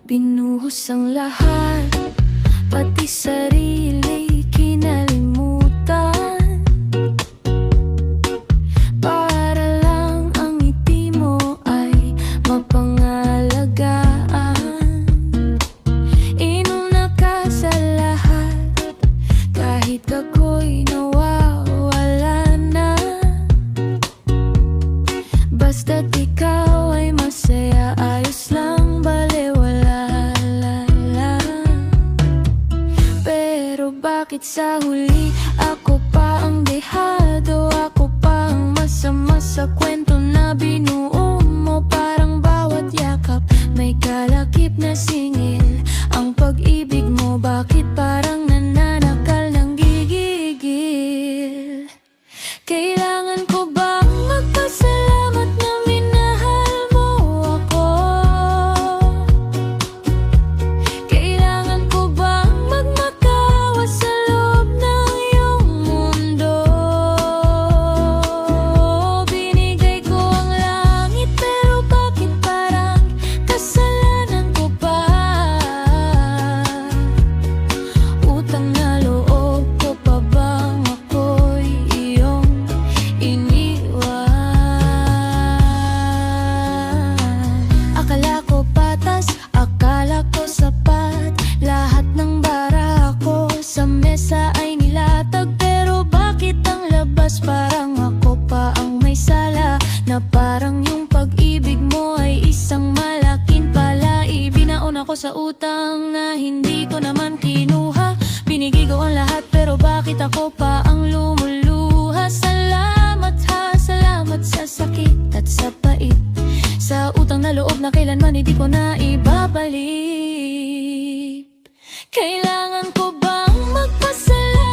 Binuhos ang lahat, pati sarili kinalimutan, para lang ang ngiti mo ay mapangalagaan. Inuna ka sa lahat, kahit ako'y nawawala na. Basta't ikaw ay masaya, ayos lang, balewala. Bakit sa huli ako pa ang dehado? Ako pa ang masama sa kwento na binuo mo. Parang bawat yakap may kalakip na singil. Ang pag-ibig mo, bakit parang nananakal ng gigigil? Kailangan ko bang magpasalamat na minahal mo ako? Kailangan ko bang magmakawa sa loob ng iyong mundo? Binigay ko ang langit, pero bakit parang kasalanan ko pa? Utang na loob ko pa bang ako'y iyong iniwan? Akala ko patas, akala ko sapat, lahat ng bara ko sa mesa ay nilatag. Pero bakit ang labas parang ako pa ang may sala? Na parang yung pag-ibig mo ay isang malaking palai. Binaon ako sa utang na hindi ko naman kinuha. Binigay ko ang lahat, pero bakit ako pa ang lumuluha? Salamat ha, salamat sa sakit at sa pait, sa utang na loob na kailanman hindi ko na ibabalik. Kailangan ko bang magpasalamat